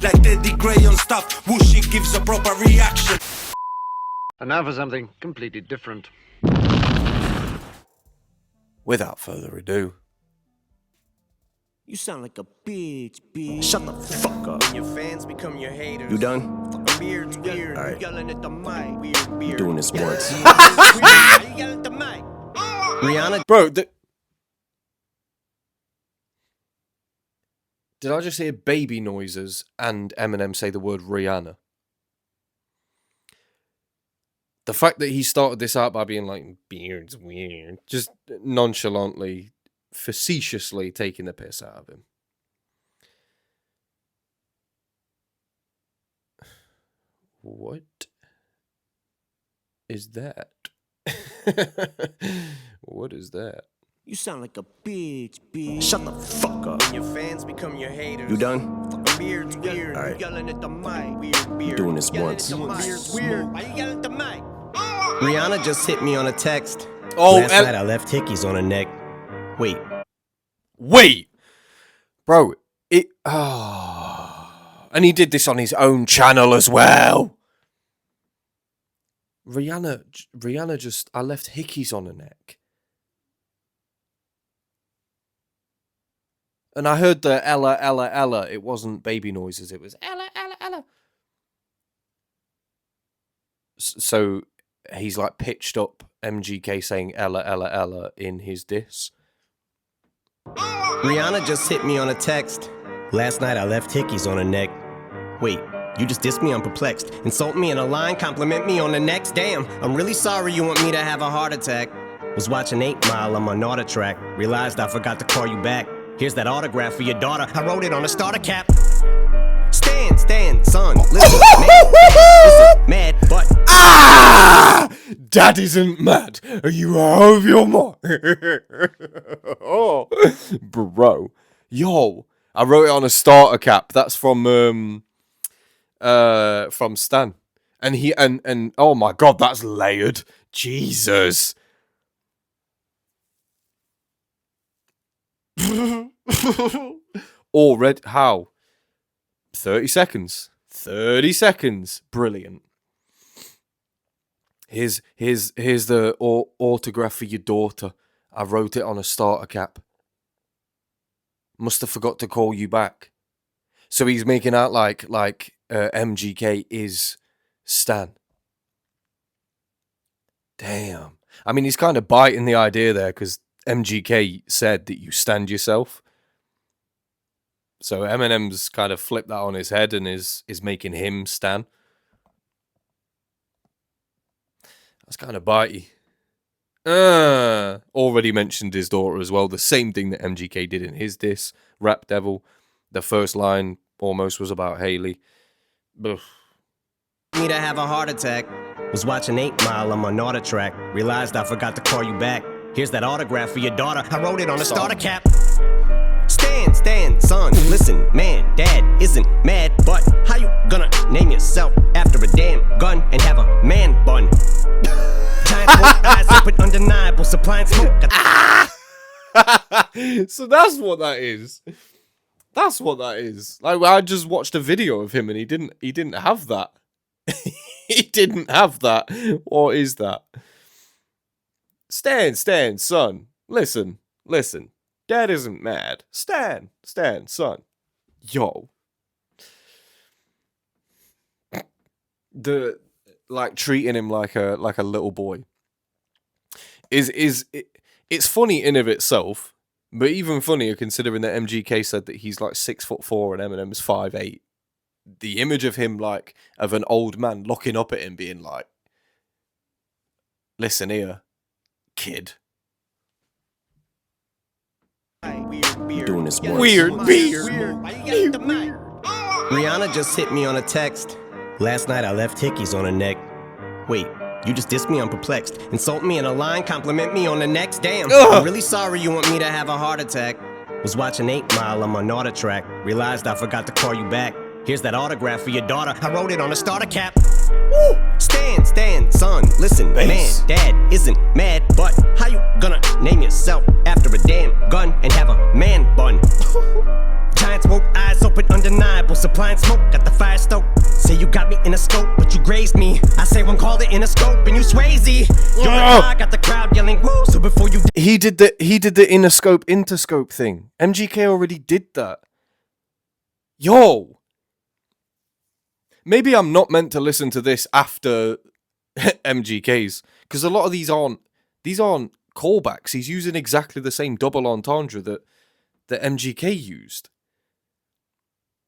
Like geddytrey on stuff, whooshy gives a proper reaction. And now for something completely different. Without further ado, You sound like a bitch. Shut the fuck up. Your fans become your haters. You done? Weird. All right. You yelling at the mic. Weird. You're doing this once. You yelling at the mic. Rihanna. bro. Did I just hear baby noises and Eminem say the word Rihanna? The fact that he started this out by being like, beard's weird, just nonchalantly, facetiously taking the piss out of him. What is that? What is that? You sound like a bitch. Shut the fuck up. Your fans become your haters. You done? Weird. All right. You yelling at the mic. Weird. You're doing this Yelling once. at the mic. Weird. Why you yelling at the mic? Rihanna just hit me on a text. Oh, Last night I left hickeys on her neck. Wait. Bro, and he did this on his own channel as well. Rihanna just, I left hickeys on her neck. And I heard the Ella, Ella, Ella. It wasn't baby noises. It was Ella, Ella, Ella. So he's like pitched up MGK saying Ella, Ella, Ella in his diss. Rihanna just hit me on a text. Last night I left hickeys on her neck. Wait, you just dissed me? I'm perplexed. Insult me in a line, compliment me on the next. Damn, I'm really sorry you want me to have a heart attack. Was watching 8 Mile on my Naughter track. Realized I forgot to call you back. Here's that autograph for your daughter. I wrote it on a starter cap. Stand, son. Listen, mad, but Dad isn't mad. Are you out of your mind? Oh, bro, yo, I wrote it on a starter cap. That's from Stan, and he and oh my god, that's layered. Jesus. Already, how? 30 seconds. 30 seconds. Brilliant. Here's the autograph for your daughter. I wrote it on a starter cap. Must have forgot to call you back. So he's making out like MGK is Stan. Damn. I mean, he's kind of biting the idea there because MGK said that you stand yourself. So Eminem's kind of flipped that on his head and is making him Stan. That's kind of bitey. Already mentioned his daughter as well. The same thing that MGK did in his diss, Rap Devil. The first line almost was about Haley. Ugh. me to have a heart attack. Was watching 8 Mile on my Naughter track. Realized I forgot to call you back. Here's that autograph for your daughter. I wrote it on a starter cap. Stand, son. Listen, man, dad isn't mad, but how you gonna name yourself after a damn gun and have a man bun? Giant black eyes open, undeniable, supplying smoke. So that's what that is. That's what that is. Like, I just watched a video of him and he didn't have that. He didn't have that. What is that? Stand, son. Listen. Dad isn't mad. Stand, son. Yo. The treating him like a little boy it's funny in of itself, but even funnier considering that MGK said that he's like 6'4" and Eminem's 5'8". The image of him of an old man looking up at him being like, listen here, kid. Doing this once. Weird. Rihanna just hit me on a text. Last night I left hickeys on her neck. Wait, you just dissed me? I'm perplexed. Insult me in a line, compliment me on the next. Damn, I'm really sorry you want me to have a heart attack. Was watching 8 Mile on my Naughter track. Realized I forgot to call you back. Here's that autograph for your daughter. I wrote it on a starter cap. Woo! Stand, son. Listen, Bass. man, dad isn't mad, but how you gonna name yourself after a damn gun and have a man bun? Giants woke, eyes open, undeniable. Supplying smoke, got the fire stoked. Say you got me in a scope, but you grazed me. I say one call it in a scope, and you Swayze. I got the crowd yelling woo. So before you He did the inner scope interscope thing. MGK already did that. Yo. Maybe I'm not meant to listen to this after MGK's, because a lot of these aren't callbacks. He's using exactly the same double entendre that MGK used.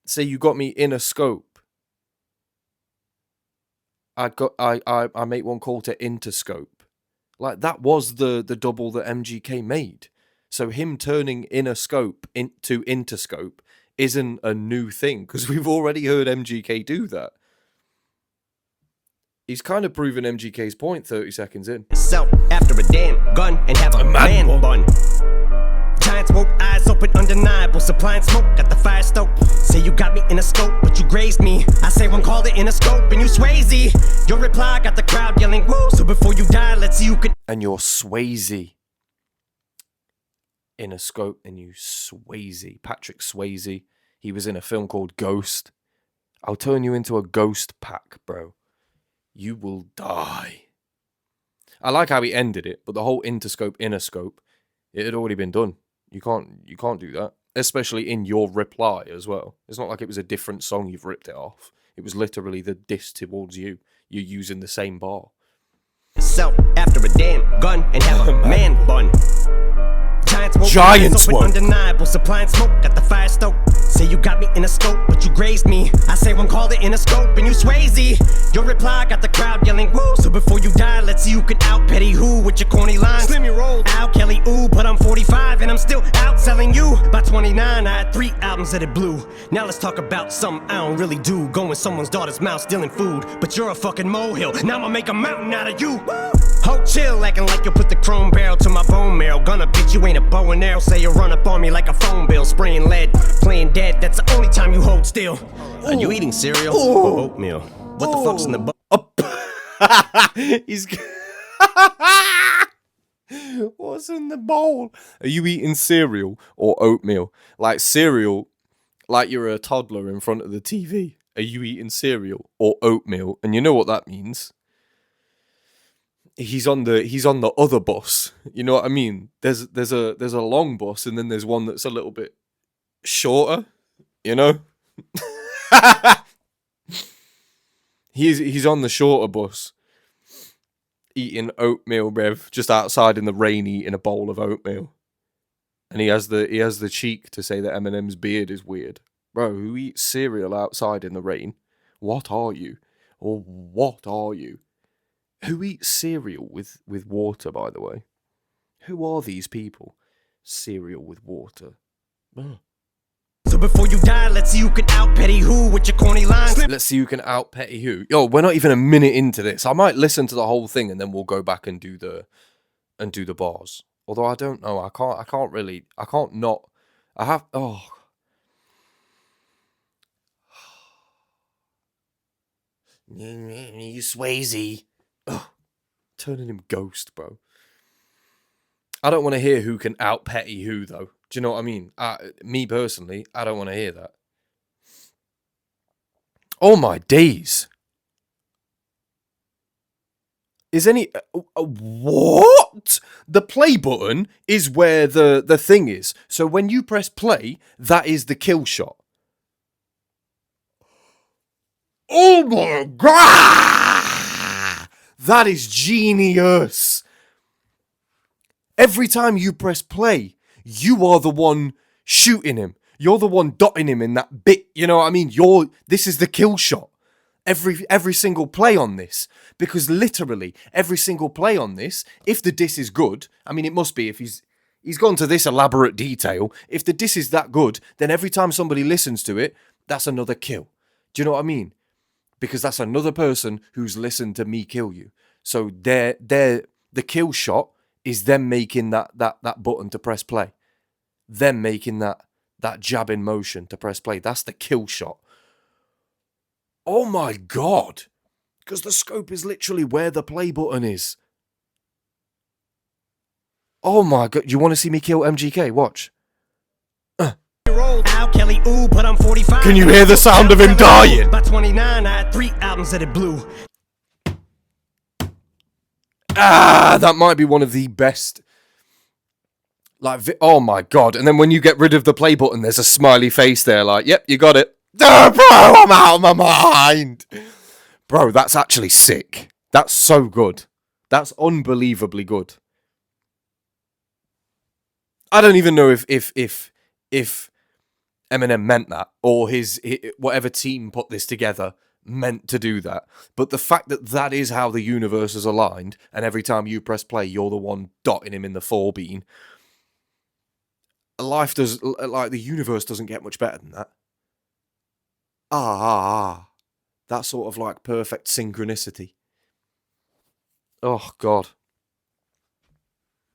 Say you got me in a scope. I make one call to interscope. Like, that was the double that MGK made. So him turning inner scope into interscope isn't a new thing, because we've already heard MGK do that. He's kind of proven MGK's point 30 seconds in. self after a damn gun and have a man bun. Giants woke, eyes open, undeniable. Supplying smoke, got the fire stoked. Say you got me in a scope, but you grazed me. I say one call it in a scope, and you Swayze. Your reply got the crowd yelling woo. So before you die, let's see who could. And you're Swayze. In a scope, and you Swayze. Patrick Swayze. He was in a film called Ghost. I'll turn you into a ghost pack, bro. You will die. I like how he ended it, but the whole interscope, inner scope, it had already been done. You can't do that. Especially in your reply as well. It's not like it was a different song you've ripped it off. It was literally the diss towards you. You're using the same bar. Self after a damn gun and have a man bun. Giants woke. Undeniable, supplying smoke, got the fire stoked. Say you got me in a scope, but you grazed me. I say one call it in a scope, and you Swayze. Your reply got the crowd yelling woo. So before you die, let's see who can out petty who with your corny lines. Slim your roll, Al Kelly, ooh, but I'm 45 and I'm still outselling you. By 29, I had 3 albums that it blew. Now let's talk about something I don't really do. Go in someone's daughter's mouth, stealing food, but you're a fucking molehill. Now I'ma make a mountain out of you. Ho, chill, acting like you put the chrome barrel to my bone marrow. Gonna bitch, you ain't a bow and arrow. Say you run up on me like a phone bill, spraying lead, playing dead. That's the only time you hold still. Are you eating cereal or oatmeal? What the fuck's in the bowl? He's. What's in the bowl? Are you eating cereal or oatmeal? Like cereal, like you're a toddler in front of the TV. Are you eating cereal or oatmeal? And you know what that means. He's on the other bus. You know what I mean? There's a long bus, and then there's one that's a little bit shorter. You know? He's on the shorter bus, eating oatmeal, Rev, just outside in the rain, eating a bowl of oatmeal. And he has the cheek to say that Eminem's beard is weird. Bro, who eats cereal outside in the rain? What are you? Or what are you? Who eats cereal with water, by the way? Who are these people? Cereal with water. Oh. So before you die, let's see who can out petty who with your corny lines. Let's see who can out petty who. Yo, we're not even a minute into this. I might listen to the whole thing and then we'll go back and do the bars. Although I don't know. I can't not. I have. Oh. You Swayze. Ugh, turning him ghost, bro. I don't want to hear who can out petty who, though. Do you know what I mean? Me personally, I don't want to hear that. Oh my days. Is any... what? The play button is where the thing is. So when you press play, that is the kill shot. Oh my god! That is genius. Every time you press play, you are the one shooting him. You're the one dotting him in that bit. You know what I mean? This is the kill shot. Every single play on this. Because literally, every single play on this, if the diss is good, I mean, it must be if he's gone to this elaborate detail. If the diss is that good, then every time somebody listens to it, that's another kill. Do you know what I mean? Because that's another person who's listened to me kill you. So the kill shot is them making that button to press play. Them making that jabbing motion to press play. That's the kill shot. Oh my god. Because the scope is literally where the play button is. Oh my god. You want to see me kill MGK? Watch. Al Kelly, ooh, but I'm 45. Can you hear the sound of him dying? By 29, I had 3 albums that it blew. That might be one of the best. Like, oh my god. And then when you get rid of the play button, there's a smiley face there, like, yep, you got it. Oh, bro, I'm out of my mind. Bro, that's actually sick. That's so good. That's unbelievably good. I don't even know if Eminem meant that, or his whatever team put this together meant to do that. But the fact that that is how the universe is aligned, and every time you press play, you're the one dotting him in the 4-bean. Life does, like, the universe doesn't get much better than that. That sort of like perfect synchronicity. Oh god.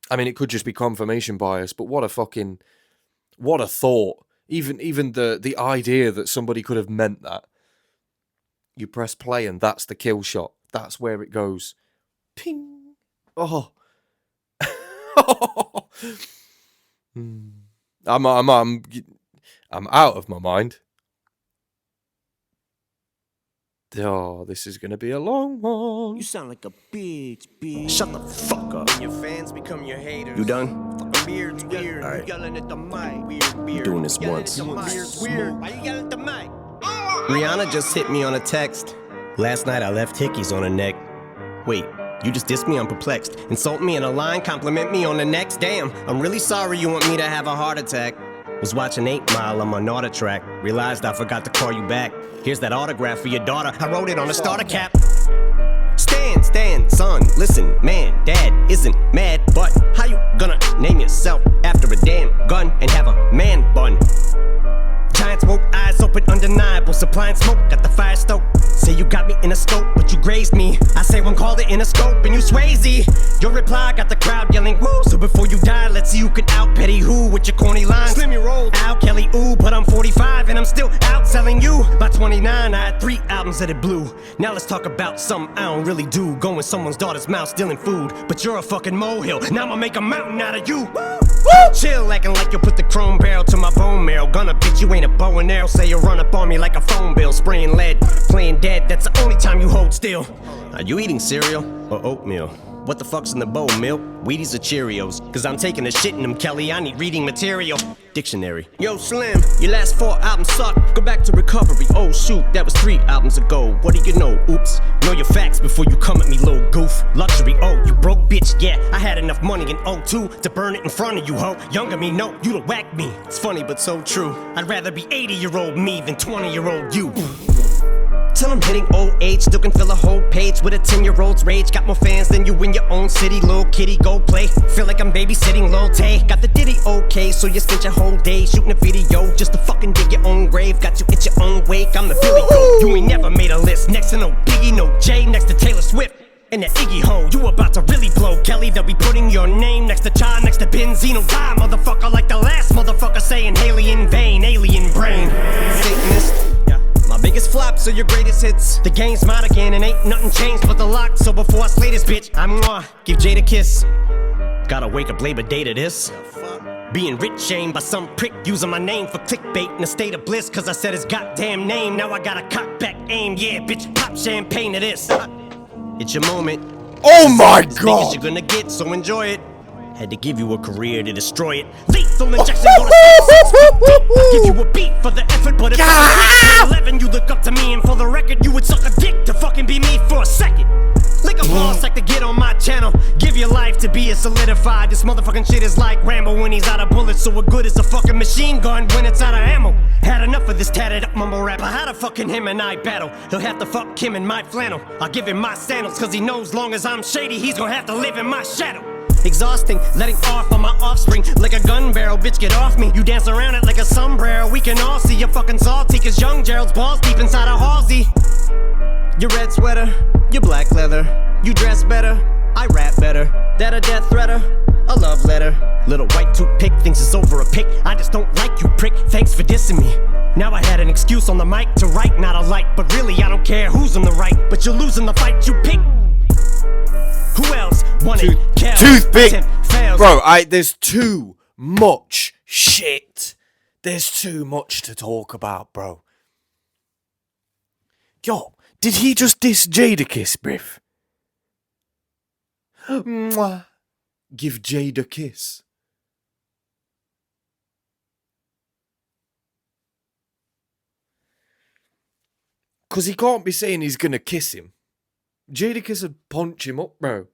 I mean, it could just be confirmation bias, but what a thought. Even the idea that somebody could have meant that. You press play and that's the kill shot. That's where it goes. Ping. Oh. I'm out of my mind. Oh, this is gonna be a long one. You sound like a bitch. Shut the fuck up. Your fans become your haters. You done? Weird. All right. Yelling at the mic. We're doing this once. Weird. Why you yelling at the mic? Rihanna just hit me on a text. Last night I left hickeys on her neck. Wait, you just dissed me? I'm perplexed. Insult me in a line, compliment me on the next. Damn, I'm really sorry you want me to have a heart attack. Was watching 8 Mile on my Naughter track. Realized I forgot to call you back. Here's that autograph for your daughter. I wrote it on a starter cap. Stand, son, listen, man, dad isn't mad, but how you gonna name yourself after a damn gun and have a man bun? Giant smoke, eyes open, undeniable, supplying smoke, got the fire stoked. Say you got me in a scope, but you grazed me. I say one called it in a scope, and you Swayze. Your reply got the crowd yelling, woo. So before you die, let's see who can out petty who with your corny lines. Slim your roll, out Kelly, ooh, but I'm 45 and I'm still out selling you. By 29, I had 3 albums that it blew. Now let's talk about something I don't really do. Go in someone's daughter's mouth, stealing food, but you're a fucking molehill. Now I'ma make a mountain out of you. Woo! Chill, acting like you'll put the chrome barrel to my bone marrow. Gonna bitch, you ain't a bow and arrow. Say you run up on me like a phone bill. Spraying lead, playing dead, that's the only time you hold still. Are you eating cereal or oatmeal? What the fuck's in the bowl, milk? Wheaties or Cheerios? Cause I'm taking a shit in them, Kelly, I need reading material. Dictionary. Yo, Slim, your last 4 albums suck. Go back to recovery. Oh shoot, that was 3 albums ago. What do you know? Oops. Know your facts before you come at me, little goof. Luxury, oh, you broke bitch, yeah. I had enough money in 02 to burn it in front of you, ho. Younger me, no, you'd have whacked me. It's funny, but so true. I'd rather be 80-year-old me than 20-year-old you. Till I'm hitting old age, still can fill a whole page with a 10-year-old's rage. Got more fans than you in your own city, little kitty, go play. Feel like I'm babysitting Lil Tay. Got the ditty okay, so you spent your whole day shooting a video just to fucking dig your own grave. Got you at your own wake, I'm the Billy Goat. You ain't never made a list, next to no Biggie, no Jay, next to Taylor Swift. And that Iggy ho, you about to really blow, Kelly. They'll be putting your name next to Cha, next to Benzino. Die, motherfucker, like the last motherfucker saying Haley in vain, alien brain. Satanist. My biggest flops are your greatest hits. The game's mine again and ain't nothing changed but the lock. So before I slay this bitch, give Jade a kiss. Gotta wake up Labor Day to this. Being rich shamed by some prick using my name for clickbait in a state of bliss. Cause I said his goddamn name, now I got a cock back aim. Yeah, bitch, pop champagne to this. It's your moment. Oh my As god! big as you're gonna get, so enjoy it. Had to give you a career to destroy it. Lethal injection, gonna skip 6 feet deep. I'll give you a beat for the effort, but if I was 11, you look up to me, and for the record, you would suck a dick to fucking be me for a second. Lick a ball sack to get on my channel. Give your life to be a solidified. This motherfucking shit is like Rambo when he's out of bullets. So what good is a fucking machine gun when it's out of ammo? Had enough of this tatted up mumble rapper. How the fucking him and I battle? He'll have to fuck him in my flannel. I'll give him my sandals, cause he knows long as I'm shady, he's gonna have to live in my shadow. Exhausting, letting off on my offspring like a gun barrel, bitch get off me. You dance around it like a sombrero. We can all see you're fucking salty, cause young Gerald's balls deep inside a Halsey. Your red sweater, your black leather. You dress better, I rap better. That a death threater, a love letter. Little white toothpick thinks it's over a pick. I just don't like you, prick, thanks for dissing me. Now I had an excuse on the mic to write, not a light. But really I don't care who's on the right, but you're losing the fight you pick. Who else wanted Toothpick? Bro, there's too much shit. There's too much to talk about, bro. Yo, did he just diss Jade a kiss, Briff? Mwah. Give Jade a kiss. Because he can't be saying he's going to kiss him. Jadakiss would punch him up, bro.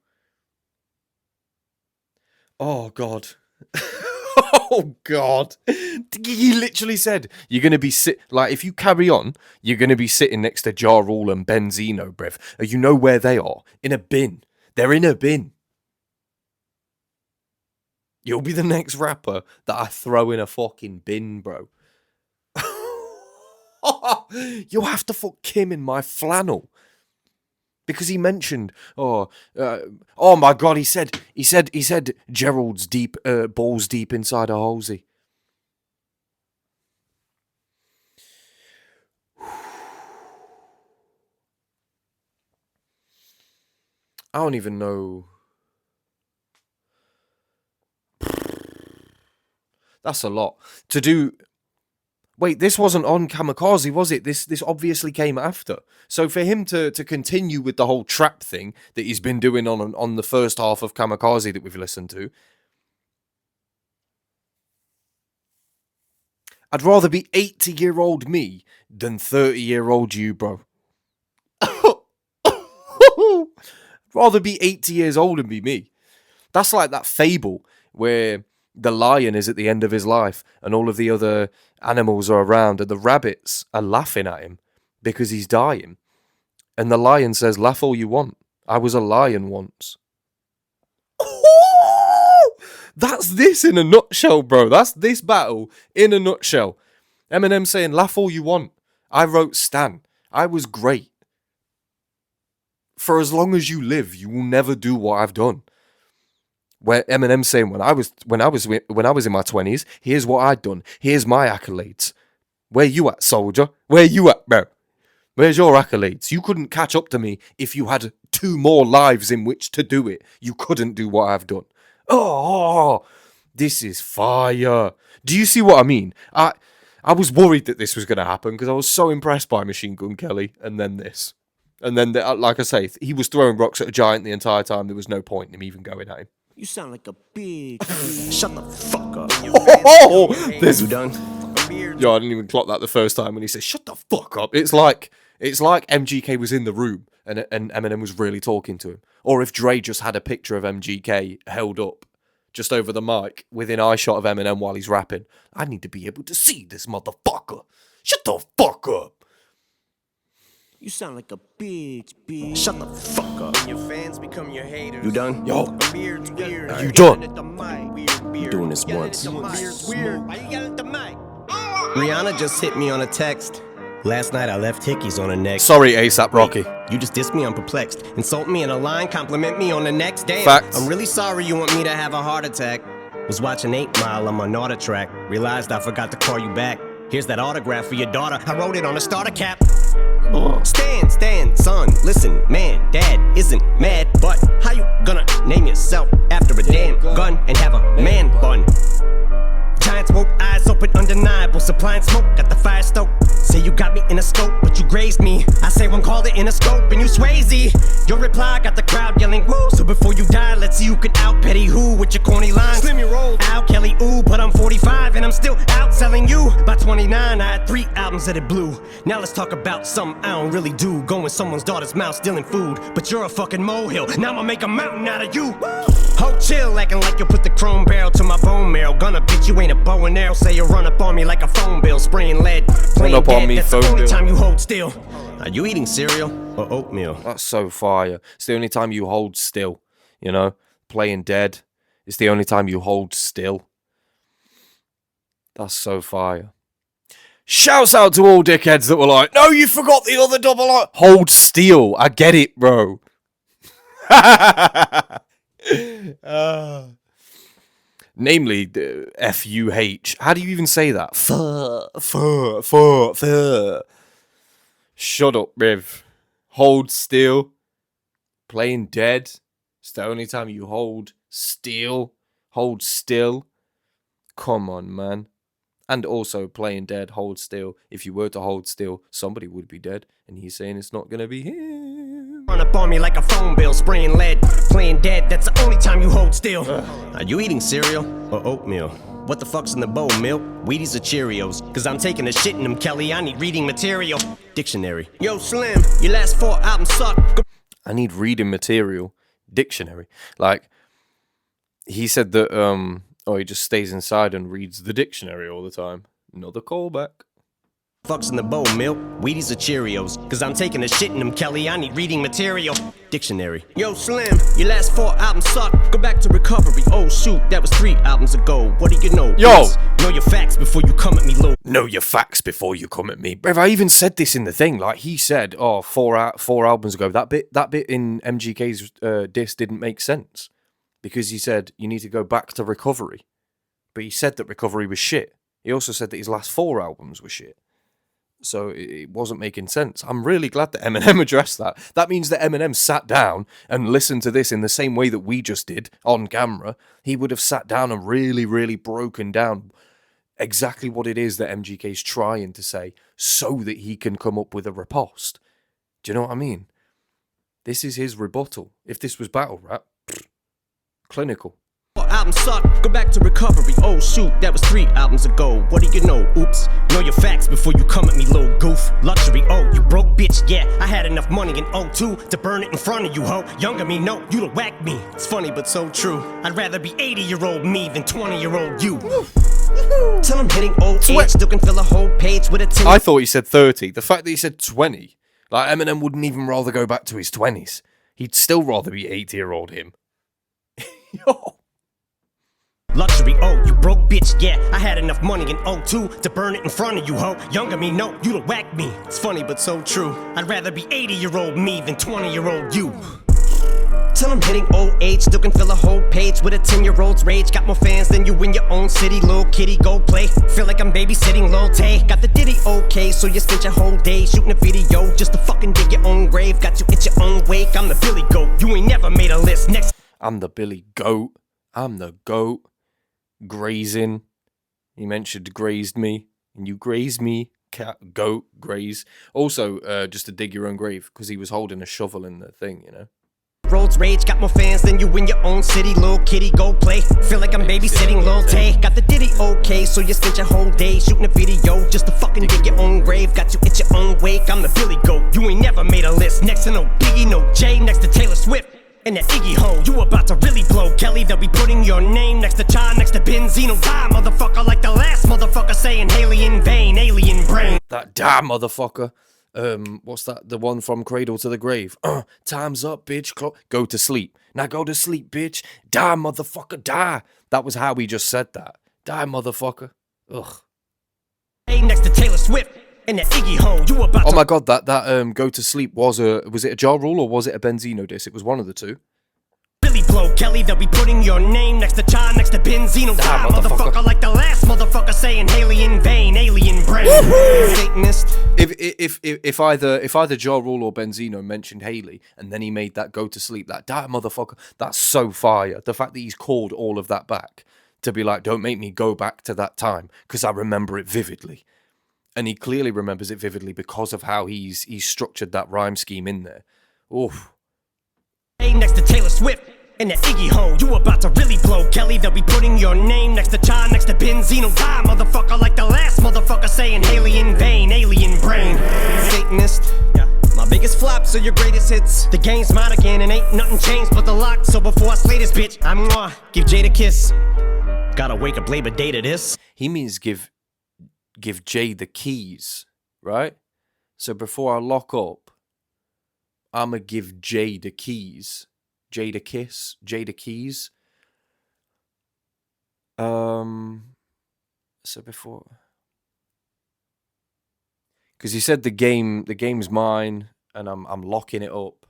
Oh, God. Oh, God. He literally said, you're going to be if you carry on, you're going to be sitting next to Ja Rule and Benzino, bruv. You know where they are? In a bin. They're in a bin. You'll be the next rapper that I throw in a fucking bin, bro. You'll have to fuck Kim in my flannel. Because he mentioned, oh my God, he said Gerald's deep, balls deep inside a Halsey. I don't even know. That's a lot to do. Wait, this wasn't on Kamikaze, was it? This obviously came after. So for him to continue with the whole trap thing that he's been doing on the first half of Kamikaze that we've listened to, I'd rather be 80-year-old me than 30-year-old you, bro. Rather be 80 years old and be me. That's like that fable where the lion is at the end of his life and all of the other animals are around and the rabbits are laughing at him because he's dying. And the lion says, laugh all you want. I was a lion once. That's this in a nutshell, bro. That's this battle in a nutshell. Eminem saying, laugh all you want. I wrote Stan. I was great. For as long as you live, you will never do what I've done. Where Eminem saying, when I was in my 20s, here's what I'd done. Here's my accolades. Where you at, soldier? Where you at, bro? Where's your accolades? You couldn't catch up to me if you had 2 more lives in which to do it. You couldn't do what I've done. Oh, this is fire. Do you see what I mean? I was worried that this was going to happen because I was so impressed by Machine Gun Kelly and then this. And then, like I say, he was throwing rocks at a giant the entire time. There was no point in him even going at him. You sound like a big. Shut the fuck up. Oh, there's You done? Yo, I didn't even clock that the first time when he said, shut the fuck up. It's like MGK was in the room and Eminem was really talking to him. Or if Dre just had a picture of MGK held up just over the mic within eye shot of Eminem while he's rapping. I need to be able to see this motherfucker. Shut the fuck up. You sound like a bitch. Shut the fuck up. Your fans become your haters. You done? Yo, Weird. you done? You're doing this once. Rihanna just hit me on a text. Last night I left hickeys on her neck. Sorry, ASAP Rocky. You just dissed me, I'm perplexed. Insult me in a line, compliment me on the next day. Facts. I'm really sorry you want me to have a heart attack. Was watching 8 Mile on my Nauta track. Realized I forgot to call you back. Here's that autograph for your daughter. I wrote it on a starter cap. Stand, son, listen, man, dad isn't mad, but how you gonna name yourself after a damn gun and have a man bun? Giant smoke, eyes open, undeniable, supplying smoke, got the fire stoked. Say you got me in a scope, but you grazed me. I say one called it in a scope, and you Swayze. Your reply got the crowd yelling, woo. So before you die, let's see who can out petty who with your corny lines. Slim your roll, Al Kelly, ooh, but I'm 45 and I'm still out selling you. By 29, I had 3 albums that it blew. Now let's talk about something I don't really do. Go in someone's daughter's mouth, stealing food, but you're a fucking molehill. Now I'ma make a mountain out of you. Ho, chill, acting like you'll put the chrome barrel to my bone marrow. Gonna bitch, you ain't a bow and arrow. Say you run up on me like a phone bill, spraying lead. Run up on me, that's phone the only bill. time you hold still. Are you eating cereal or oatmeal? That's so fire. It's the only time you hold still, you know? Playing dead. It's the only time you hold still. That's so fire. Shouts out to all dickheads that were like, no, you forgot the other double I. Hold still. I get it, bro. Namely, F-U-H. How do you even say that? Shut up, Riv. Hold still. Playing dead. It's the only time you hold still. Hold still. Come on, man. And also playing dead, hold still. If you were to hold still, somebody would be dead. And he's saying it's not going to be him. Run up on me like a phone bill, spraying lead. Playing dead, that's the only time you hold still. Are you eating cereal or oatmeal? What the fuck's in the bowl, milk? Wheaties or Cheerios? Cause I'm taking a shit in them, Kelly. I need reading material. Dictionary. Yo, Slim, your last 4 albums suck. I need reading material. Dictionary. Like, he said that, he just stays inside and reads the dictionary all the time. Another callback. Fucks in the bowl, milk, Wheaties or Cheerios? Cause I'm taking a shit in them, Kelly. I need reading material. Dictionary. Yo, Slim, your last 4 albums suck. Go back to recovery. Oh, shoot, that was 3 albums ago. What do you know? Yo! Know your facts before you come at me, low. Know your facts before you come at me. Bruv, I even said this in the thing. Like, he said, 4 albums ago, that bit in MGK's diss didn't make sense. Because he said, you need to go back to recovery. But he said that recovery was shit. He also said that his last 4 albums were shit. So it wasn't making sense. I'm really glad that Eminem addressed that. That means that Eminem sat down and listened to this in the same way that we just did on camera. He would have sat down and really, really broken down exactly what it is that MGK's trying to say so that he can come up with a riposte. Do you know what I mean? This is his rebuttal. If this was battle rap, clinical. Albums suck, go back to recovery. Oh shoot, that was 3 albums ago. What do you know? Oops, know your facts before you come at me, little goof. Luxury, oh, you broke bitch, yeah. I had enough money in '02 to burn it in front of you, ho. Younger me, no, you'd have whacked me. It's funny but so true. I'd rather be 80-year-old me than 20-year-old you. Till I'm hitting old age, still can fill a whole page with a 10. I thought he said 30. The fact that he said 20, like Eminem wouldn't even rather go back to his 20s. He'd still rather be 80-year-old him. Yo. Luxury, oh, you broke bitch, yeah. I had enough money in '02 to burn it in front of you, ho. Younger me, no, you'd have whacked me. It's funny but so true. I'd rather be 80-year-old me than 20-year-old you. Till I'm hitting old age, still can fill a whole page with a 10-year-old's rage. Got more fans than you in your own city, little kitty, go play. Feel like I'm babysitting Lil Tay. Got the ditty okay, so you spent your whole day shooting a video just to fucking dig your own grave. Got you at your own wake, I'm the Billy Goat. You ain't never made a list. Next, I'm the Billy Goat. I'm the goat. Grazing. He mentioned grazed me. And you grazed me. Cat, goat, graze. Also, just to dig your own grave, because he was holding a shovel in the thing, you know. Roads rage, got more fans than you in your own city, little kitty, go play. Feel like I'm babysitting Lil Tay. Got the ditty okay, so you spent your whole day shooting a video just to fucking dig your own grave. Got you at your own wake, I'm the Billy Goat. You ain't never made a list. Next to no Biggie, no Jay, next to Taylor Swift. And that Iggy ho, you about to really blow, Kelly. They'll be putting your name next to Cha, next to Benzino. Die, motherfucker, like the last motherfucker saying Haley in vain, alien brain. That damn motherfucker. What's that? The one from Cradle to the Grave. Time's up, bitch. Go to sleep. Now go to sleep, bitch. Die, motherfucker, die. That was how he just said that. Die, motherfucker. Ugh. Hey, next to Taylor Swift. And that Iggy ho, you about to... Oh my god, that go to sleep was it a Ja Rule or was it a Benzino diss? It was one of the two. Really blow, Kelly. They'll be putting your name next to Cha, next to Benzino. Die, motherfucker, like the last motherfucker saying Haley in vain, alien brain. Satanist. If either Ja Rule or Benzino mentioned Haley and then he made that go to sleep, that die motherfucker, that's so fire. The fact that he's called all of that back to be like, don't make me go back to that time because I remember it vividly. And he clearly remembers it vividly because of how he's structured that rhyme scheme in there. Oof. Hey, next to Taylor Swift. And that Iggy ho, you about to really blow, Kelly. They'll be putting your name next to Cha, next to Benzino. Die, motherfucker, like the last motherfucker saying Haley in vain, alien brain. Satanist. My biggest flops are your greatest hits. The game's mine again and ain't nothing changed but the lock. So before I slay this bitch, I'm gonna give Jade a kiss. Gotta wake up Labor Day to this. He means give Jay the keys, right? So before I lock up, I'ma give Jay the keys. Jay the kiss, Jay the keys. So before, because he said the game's mine, and I'm locking it up.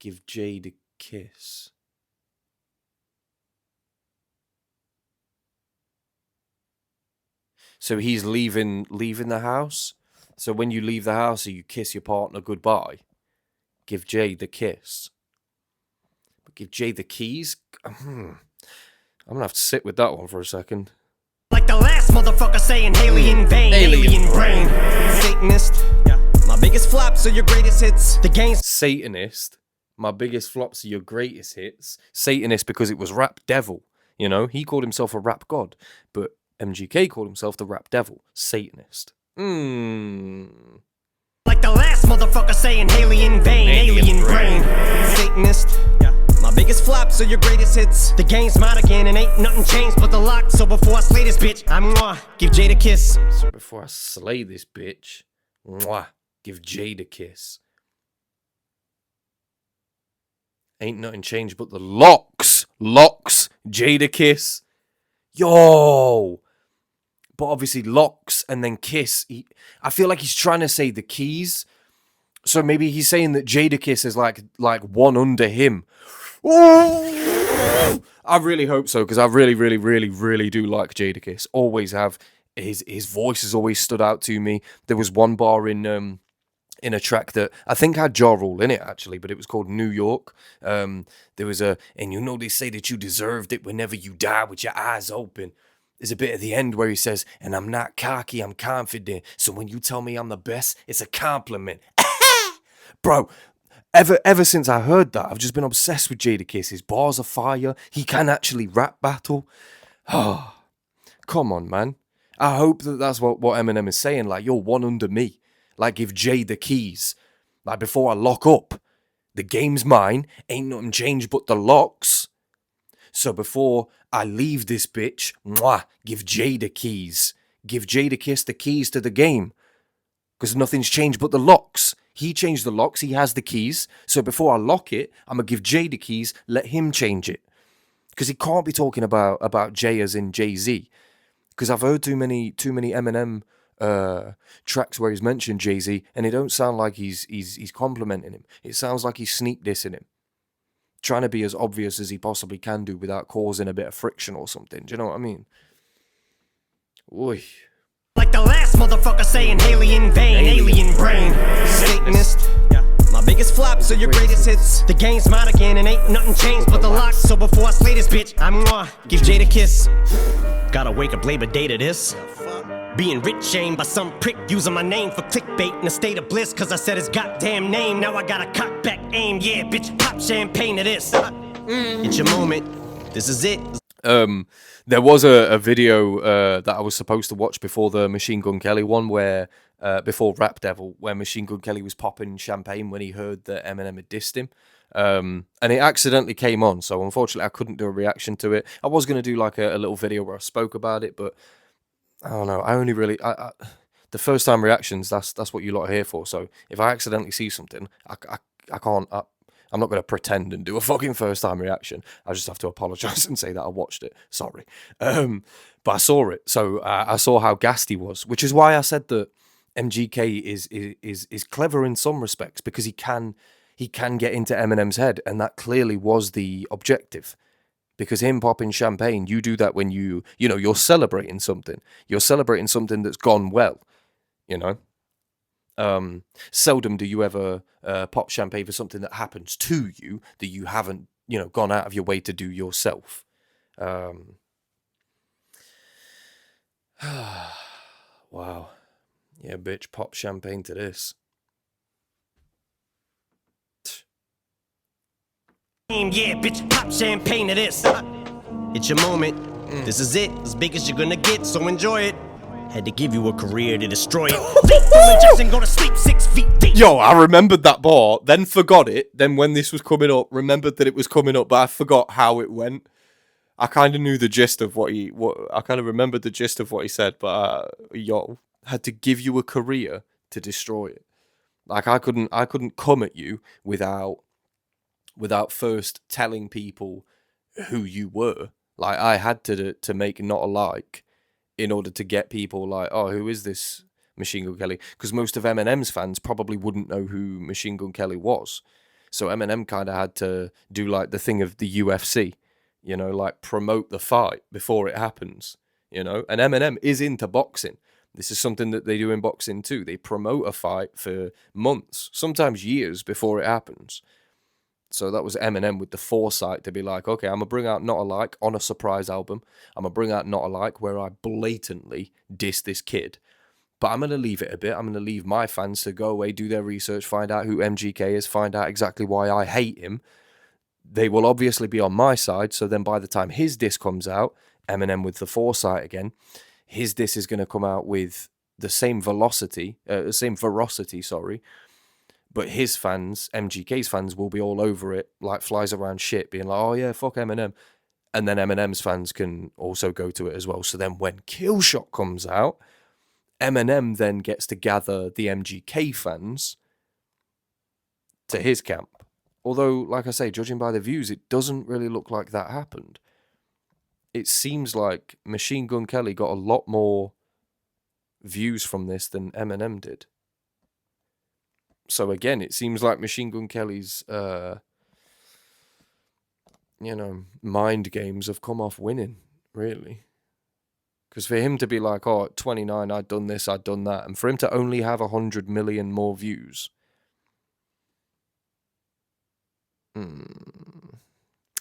Give Jay the kiss. So he's leaving the house. So when you leave the house, you kiss your partner goodbye. Give Jay the kiss. But give Jay the keys? I'm gonna have to sit with that one for a second. Like the last motherfucker saying alien vein, alien brain. Satanist, my biggest flops are your greatest hits. The game's Satanist, my biggest flops are your greatest hits. Satanist because it was Rap Devil. You know, he called himself a rap god, but MGK called himself the Rap Devil. Satanist. like the last motherfucker saying alien vein, alien brain. Satanist, my biggest flops are your greatest hits. The game's mine again and ain't nothing changed but the lock. So before I slay this bitch, I'm gonna give Jade a kiss. So before I slay this bitch, mwah, give Jade a kiss. Ain't nothing changed but the locks. Locks, Jade a kiss. Yo! But obviously locks and then kiss. I feel like he's trying to say the keys. So maybe he's saying that Jadakiss is like one under him. Ooh! I really hope so, because I really do like Jadakiss. Always have. His voice has always stood out to me. There was one bar in a track that I think had Ja Rule in it, actually, but it was called New York. There was and you know they say that you deserved it whenever you die with your eyes open. There's a bit at the end where he says, and I'm not cocky, I'm confident. So when you tell me I'm the best, it's a compliment. Bro, ever since I heard that, I've just been obsessed with Jadakiss. His bars are fire. He can actually rap battle. Oh, come on, man. I hope that that's what Eminem is saying. Like, you're one under me. Like, give Jay the keys. Like, before I lock up, the game's mine. Ain't nothing changed but the locks. So before I leave this bitch, mwah, give Jay the keys. Give Jadakiss the keys to the game. Because nothing's changed but the locks. He changed the locks, he has the keys. So before I lock it, I'm going to give Jay the keys, let him change it. Because he can't be talking about Jay as in Jay-Z. Because I've heard too many Eminem tracks where he's mentioned Jay-Z, and it don't sound like he's complimenting him. It sounds like he's sneak dissing him. Trying to be as obvious as he possibly can do without causing a bit of friction or something. Do you know what I mean? Oy. Like the last motherfucker saying alien vein, alien brain. Satanist, my biggest flops are your greatest hits. The game's mine again and ain't nothing changed but the lock. So before I slay this bitch, I'm gonna give Jade a kiss. Gotta wake up Labor Day to this. Being rich shamed by some prick using my name for clickbait in a state of bliss. Cause I said his goddamn name, now I got a cock back aim. Yeah, bitch, pop champagne to this. It's your moment, this is it. There was a video that I was supposed to watch before the Machine Gun Kelly one, where before Rap Devil, where Machine Gun Kelly was popping champagne when he heard that Eminem had dissed him. And it accidentally came on, so unfortunately I couldn't do a reaction to it. I was going to do like a little video where I spoke about it, but I don't know. I only really the first time reactions. That's what you lot are here for. So if I accidentally see something, I can't. I'm not going to pretend and do a fucking first time reaction. I just have to apologize and say that I watched it. Sorry, but I saw it. So I saw how gassed he was, which is why I said that MGK is clever in some respects, because he can get into Eminem's head, and that clearly was the objective. Because him popping champagne, you do that when you're celebrating something. You're celebrating something that's gone well, you know. Seldom do you ever pop champagne for something that happens to you that you haven't, gone out of your way to do yourself. Wow. Yeah, bitch, pop champagne to this. Yeah, bitch, pop champagne to this. It's your moment. This is it, as big as you're gonna get, so enjoy it. Had to give you a career to destroy it. Go to sleep 6 feet deep. Yo, I remembered that bar, then forgot it. Then when this was coming up, remembered that it was coming up, but I forgot how it went. I kind of knew the gist of I kind of remembered the gist of what he said, but had to give you a career to destroy it. Like I couldn't come at you without first telling people who you were. Like I had to make not alike in order to get people like, oh, who is this Machine Gun Kelly? Because most of Eminem's fans probably wouldn't know who Machine Gun Kelly was. So Eminem kind of had to do like the thing of the UFC, like promote the fight before it happens, And Eminem is into boxing. This is something that they do in boxing too. They promote a fight for months, sometimes years before it happens. So that was Eminem with the foresight to be like, okay, I'm going to bring out Not Alike on a surprise album. I'm going to bring out Not Alike where I blatantly diss this kid. But I'm going to leave it a bit. I'm going to leave my fans to go away, do their research, find out who MGK is, find out exactly why I hate him. They will obviously be on my side. So then by the time his diss comes out, Eminem with the foresight again, his diss is going to come out with the same veracity, but his fans, MGK's fans, will be all over it like flies around shit, being like, oh yeah, fuck Eminem. And then Eminem's fans can also go to it as well. So then when Killshot comes out, Eminem then gets to gather the MGK fans to his camp. Although, like I say, judging by the views, it doesn't really look like that happened. It seems like Machine Gun Kelly got a lot more views from this than Eminem did. So again, it seems like Machine Gun Kelly's, mind games have come off winning, really. Because for him to be like, oh, at 29, I'd done this, I'd done that, and for him to only have 100 million more views.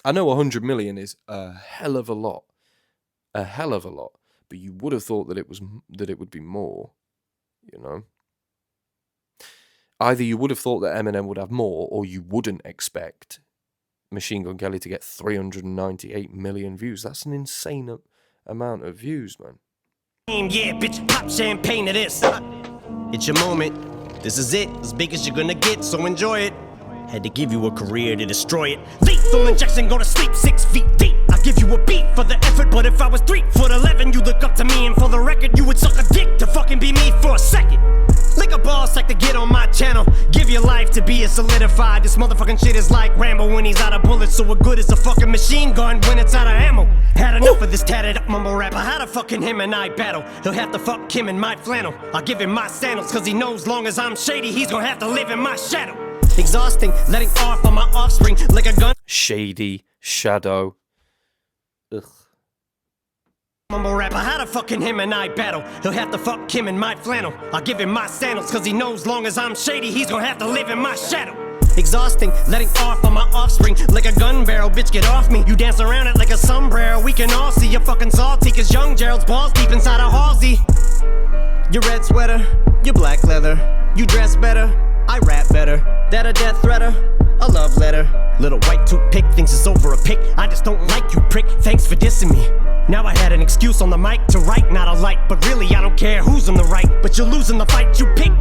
I know 100 million is a hell of a lot. A hell of a lot. But you would have thought that it would be more, you know. Either you would have thought that Eminem would have more, or you wouldn't expect Machine Gun Kelly to get 398 million views. That's an insane amount of views, man. Yeah, bitch, pop champagne to this. It's your moment. This is it, as big as you're gonna get, so enjoy it. Had to give you a career to destroy it. Lethal injection, go to sleep 6 feet deep. I give you a beat for the effort, but if I was 3'11", you look up to me, and for the record, you would suck a dick to fucking be me for a second. Lick a ball sack to get on my channel. Give your life to be as solidified. This motherfucking shit is like Rambo when he's out of bullets. So what good is a fucking machine gun when it's out of ammo? Had enough of this tatted up mumble rapper. How the fucking him and I battle? He'll have to fuck him in my flannel. I'll give him my sandals, cause he knows long as I'm shady, he's gonna have to live in my shadow. Exhausting, letting off on my offspring like a gun. Shady, shadow. Ugh. Mumble rapper, how the fucking him and I battle? He'll have to fuck him in my flannel. I'll give him my sandals, cause he knows long as I'm shady, he's gonna have to live in my shadow. Exhausting, letting off on my offspring like a gun barrel, bitch get off me. You dance around it like a sombrero, we can all see you're fucking salty, cause young Gerald's balls deep inside a Halsey. Your red sweater, your black leather, you dress better, I rap better. That a death threater, a love letter. Little white toothpick thinks it's over a pick. I just don't like you, prick, thanks for dissing me. Now I had an excuse on the mic to write, not a light. But really I don't care who's on the right, but you're losing the fight you pick.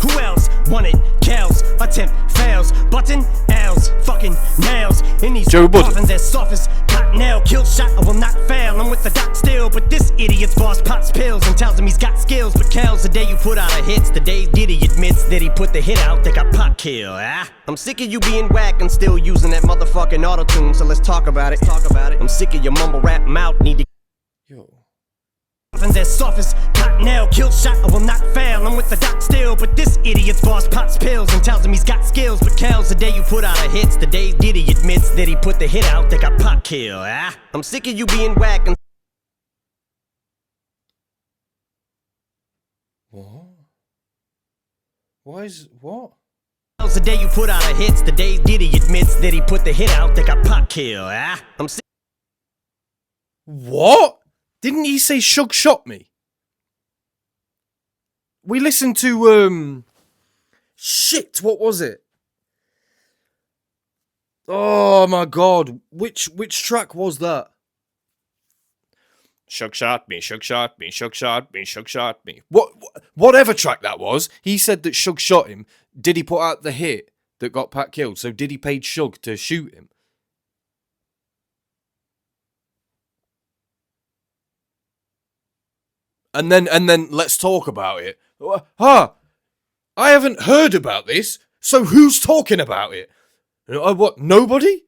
Who else want it? Kells, attempt fails. Button L's, fucking nails. In these coffins as soft as cotton nail. Killshot, I will not fail. I'm with the doc still, but this idiot's boss pops pills and tells him he's got skills. But Kells, the day you put out a hits, the day Diddy admits that he put the hit out, they got pop kill. I'm sick of you being whack and still using that motherfucking auto-tune, so let's talk about it. I'm sick of your mumble rap mouth, need to. Yo. As soft as cotton nail, Killshot, I will not fail. I'm with the doc still, but this idiot's boss pops pills and tells him he's got skills. But Kells, the day you put out a hits, the day Diddy admits that he put the hit out, they got pop kill. I'm sick of you being whack and. What? Why is what? The day you put out a hits, the day Diddy admits that he put the hit out, they got pop kill. I'm sick. What? Didn't he say Shug shot me? We listened to, shit, what was it? Oh my god, which track was that? Shug shot me, Shug shot me, Shug shot me, Shug shot me. Whatever track that was, he said that Shug shot him. Did he put out the hit that got Pat killed? So did he pay Shug to shoot him? And then let's talk about it. I haven't heard about this, so who's talking about it? What, nobody?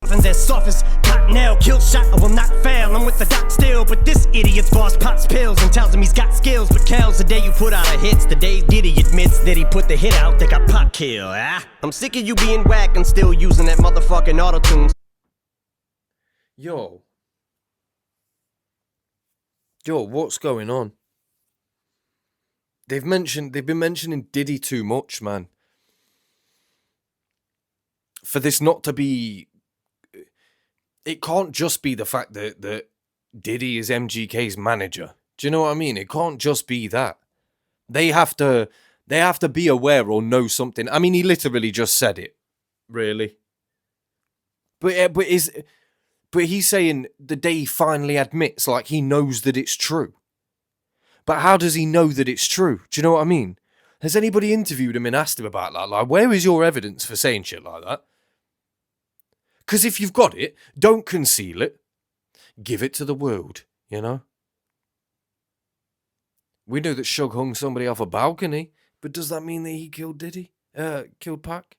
As soft as cotton nail, Killshot, I will not fail. I'm with the doc still, but this idiot's boss pops pills and tells him he's got skills. But Kells, the day you put out a hits, the day Diddy admits that he put the hit out, they got pop kill. I'm sick of you being whack and still using that motherfucking auto-tune. Yo, what's going on? They've been mentioning Diddy too much, man. for this not to be, it can't just be the fact that Diddy is MGK's manager. Do you know what I mean? It can't just be that. They have to be aware or know something. I mean, he literally just said it, really. But he's saying the day he finally admits, like he knows that it's true. But how does he know that it's true? Do you know what I mean? Has anybody interviewed him and asked him about that? Like, where is your evidence for saying shit like that? Because if you've got it, don't conceal it. Give it to the world, you know? We know that Suge hung somebody off a balcony, but does that mean that he killed Diddy? Killed Pac?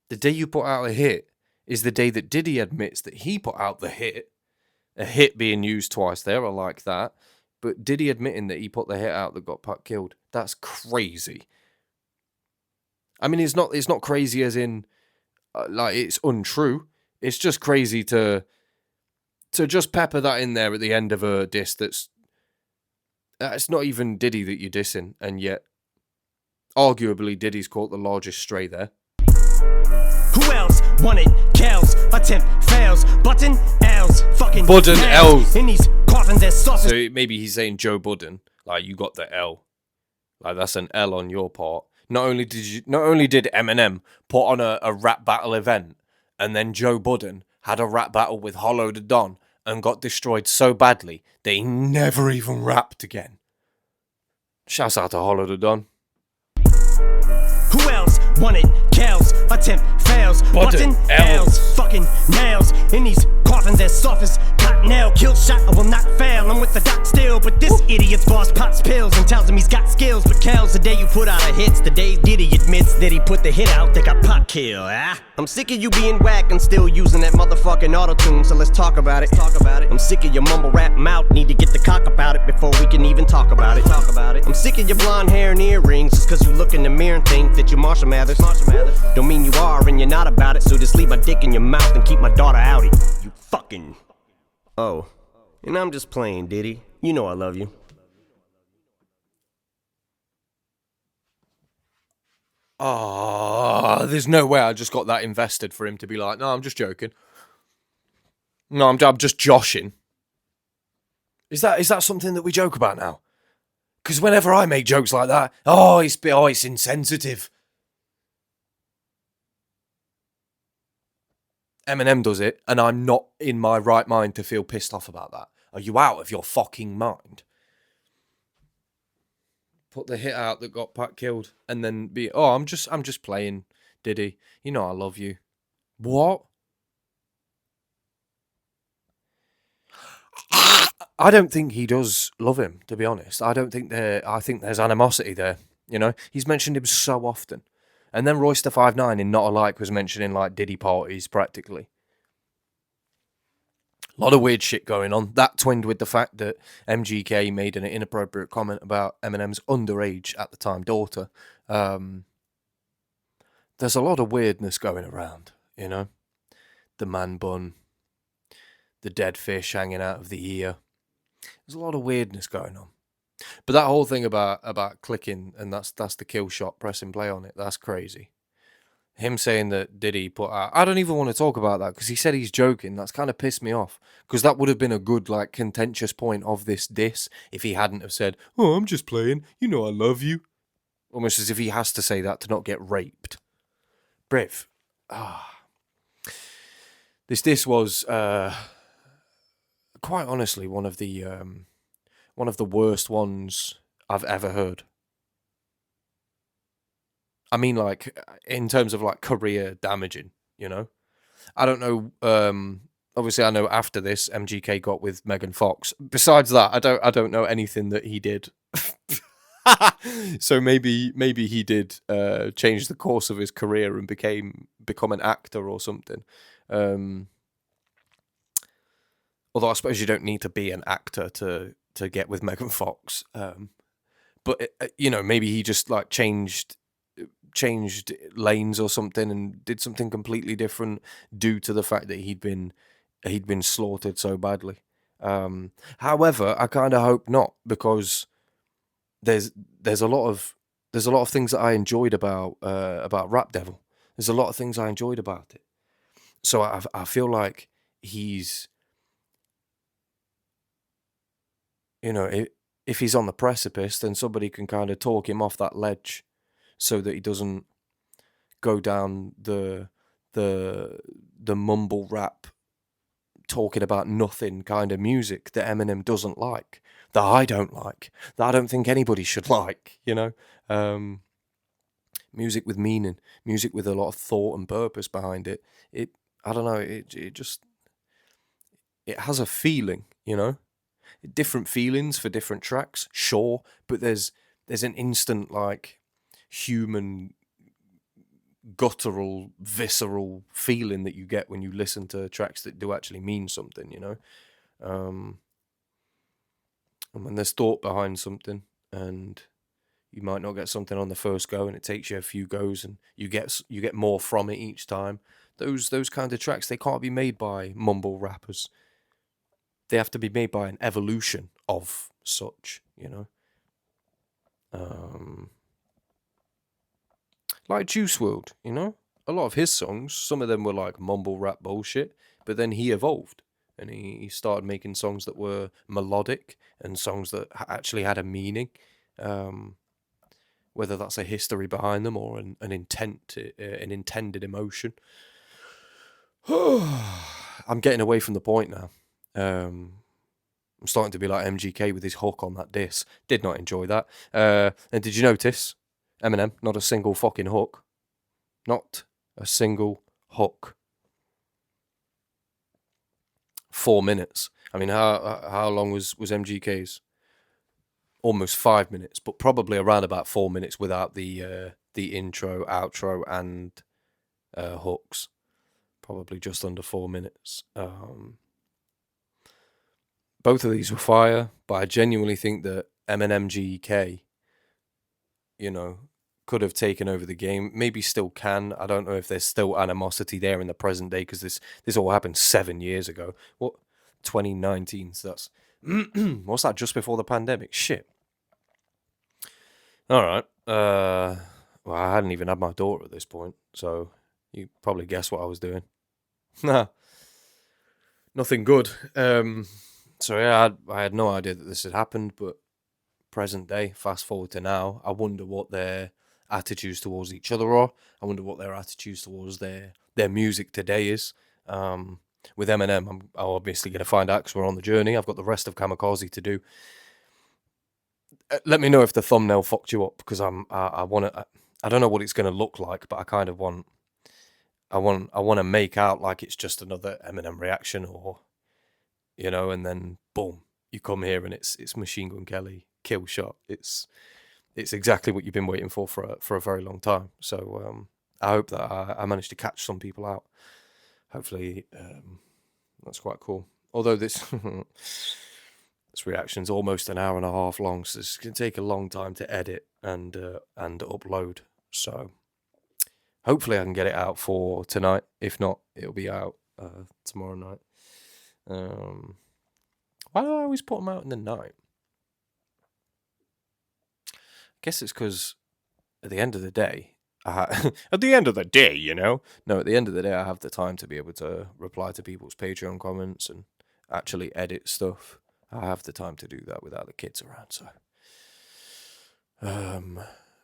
The day you put out a hit is the day that Diddy admits that he put out the hit. A hit being used twice there, I like that. But Diddy admitting that he put the hit out that got Pac killed. That's crazy. I mean, it's not crazy as in, like, it's untrue. It's just crazy to just pepper that in there at the end of a diss that's... It's not even Diddy that you're dissing, and yet, arguably, Diddy's caught the largest stray there. Who else wanted Kells? Attempt fails. Button L's. Fucking Budden L's. In these coffins there's sauce. So maybe he's saying Joe Budden, like you got the L, like that's an L on your part. Not only did Eminem put on a rap battle event, and then Joe Budden had a rap battle with Hollow the Don and got destroyed so badly that he never even rapped again. Shouts out to Hollow the Don. Who else wanted Kells? Attempt fails. Button L's. Fucking nails. In these coffins there's soft as cottonelle. Killshot, I will not fail. I'm with the doc still, but this idiot's boss pops pills and tells him he's got skills. But Kells, the day you put out a hits, the day Diddy admits that he put the hit out that got Pac killed. I'm sick of you being whack and still using that motherfucking auto-tune, so let's talk about it. I'm sick of your mumble rap mouth, need to get the cock about it before we can even talk about it. I'm sick of your blonde hair and earrings just cause you look in the mirror and think that you're Marshall Mathers. Don't mean you are and you're not about it, so just leave my dick in your mouth and keep my daughter outie. You fucking... Oh, and I'm just playing, Diddy. You know I love you. Oh, there's no way I just got that invested for him to be like, no, I'm just joking. No, I'm just joshing. Is that something that we joke about now? Because whenever I make jokes like that, it's insensitive. Eminem does it, and I'm not in my right mind to feel pissed off about that. Are you out of your fucking mind? Put the hit out that got Pac killed, and then be, I'm just playing, Diddy. You know I love you. What? I don't think he does love him, to be honest. I think there's animosity there. You know, he's mentioned him so often. And then Royster 5'9" in Not Alike was mentioning like Diddy parties practically. A lot of weird shit going on. That twinned with the fact that MGK made an inappropriate comment about Eminem's underage at the time daughter. There's a lot of weirdness going around, you know. The man bun, the dead fish hanging out of the ear. There's a lot of weirdness going on. But that whole thing about clicking, and that's the kill shot, pressing play on it, that's crazy. Him saying that Diddy put out... I don't even want to talk about that, because he said he's joking. That's kind of pissed me off. Because that would have been a good, like, contentious point of this diss if he hadn't have said, oh, I'm just playing. You know I love you. Almost as if he has to say that to not get raped. Briv. This diss was, quite honestly, one of the worst ones I've ever heard. I mean, like, in terms of, like, career damaging, you know? I don't know, obviously I know after this, MGK got with Megan Fox. Besides that, I don't know anything that he did. So maybe he did change the course of his career and become an actor or something. Although I suppose you don't need to be an actor to get with Megan Fox. But, you know, maybe he just, like, changed lanes or something and did something completely different due to the fact that he'd been slaughtered so badly. However, I kind of hope not, because there's a lot of things that I enjoyed about Rap Devil. There's a lot of things I enjoyed about it. So I feel like he's, you know, if he's on the precipice, then somebody can kind of talk him off that ledge so that he doesn't go down the mumble rap, talking about nothing kind of music that Eminem doesn't like, that I don't like, that I don't think anybody should like, you know? Music with meaning, music with a lot of thought and purpose behind it. I don't know, it just, it has a feeling, you know? Different feelings for different tracks, sure, but there's an instant, like, human, guttural, visceral feeling that you get when you listen to tracks that do actually mean something, you know? And when there's thought behind something, and you might not get something on the first go, and it takes you a few goes, and you get more from it each time. Those kind of tracks, they can't be made by mumble rappers. They have to be made by an evolution of such, you know. Like Juice WRLD, you know. A lot of his songs, some of them were like mumble rap bullshit, but then he evolved and he started making songs that were melodic and songs that actually had a meaning. Whether that's a history behind them or an intent, an intended emotion. I'm getting away from the point now. I'm starting to be like MGK with his hook on that diss. Did not enjoy that. And did you notice? Eminem, not a single fucking hook. Not a single hook. 4 minutes. I mean, how long was MGK's? Almost 5 minutes, but probably around about 4 minutes without the intro, outro, and hooks. Probably just under 4 minutes. Both of these were fire, but I genuinely think that Eminem GK, you know, could have taken over the game. Maybe still can. I don't know if there's still animosity there in the present day, because this all happened 7 years ago. What? 2019, so that's... what's that, just before the pandemic? Shit. Alright. Well, I hadn't even had my daughter at this point, so you probably guess what I was doing. Nothing good. So yeah, I had no idea that this had happened, but present day, fast forward to now, I wonder what their attitudes towards each other are. I wonder what their attitudes towards their music today is. With Eminem, I'm obviously going to find out because we're on the journey. I've got the rest of Kamikaze to do. Let me know if the thumbnail fucked you up, because I want to. I don't know what it's going to look like, but I kind of want. I want to make out like it's just another Eminem reaction, or, you know, and then boom, you come here and it's Machine Gun Kelly, Killshot. It's exactly what you've been waiting for a very long time. So I hope that I managed to catch some people out. Hopefully, that's quite cool. Although this this reaction's almost an hour and a half long, so it's going to take a long time to edit and upload. So hopefully I can get it out for tonight. If not, it'll be out tomorrow night. Why do I always put them out in the night? I guess it's because at the end of the day, at the end of the day, you know? No, at the end of the day, I have the time to be able to reply to people's Patreon comments and actually edit stuff. I have the time to do that without the kids around, so.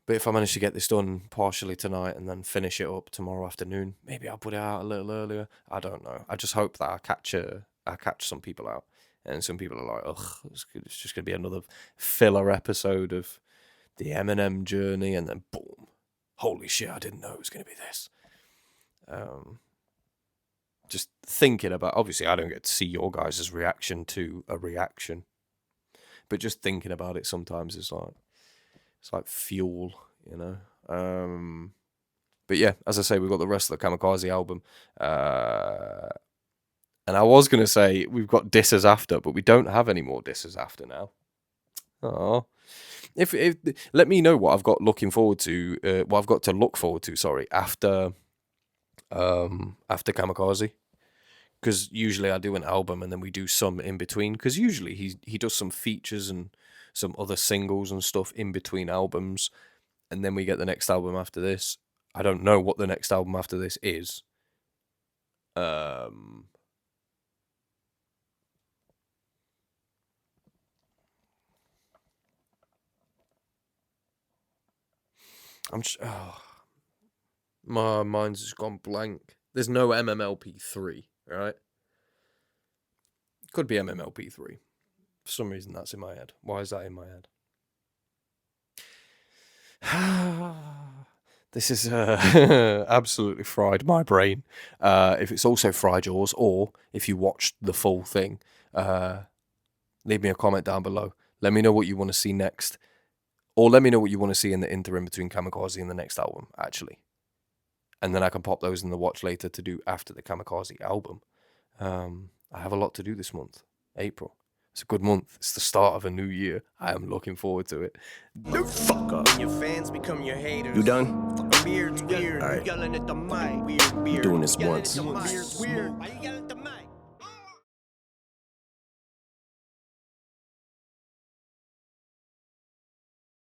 But if I manage to get this done partially tonight and then finish it up tomorrow afternoon, maybe I'll put it out a little earlier. I don't know. I just hope that I catch some people out. And some people are like, ugh, it's just going to be another filler episode of the Eminem journey, and then boom. Holy shit, I didn't know it was going to be this. Just thinking about, obviously I don't get to see your guys' reaction to a reaction, but just thinking about it sometimes is like, it's like fuel, you know. But yeah, as I say, we've got the rest of the Kamikaze album. And I was going to say we've got disses after, but we don't have any more disses after now. Oh. If let me know what I've got looking forward to, what I've got to look forward to, sorry, after Kamikaze. Because usually I do an album and then we do some in between. Because usually he does some features and some other singles and stuff in between albums, and then we get the next album after this. I don't know what the next album after this is. My mind's just gone blank. There's no MMLP3, right? Could be MMLP3. For some reason, that's in my head. Why is that in my head? This is absolutely fried my brain. If it's also fried yours, or if you watched the full thing, leave me a comment down below. Let me know what you want to see next. Or let me know what you want to see in the interim between Kamikaze and the next album, actually. And then I can pop those in the watch later to do after the Kamikaze album. I have a lot to do this month, April. It's a good month. It's the start of a new year. I am looking forward to it. Fuck up. Your fans become your haters. You done? Weird. All right. We're doing this once.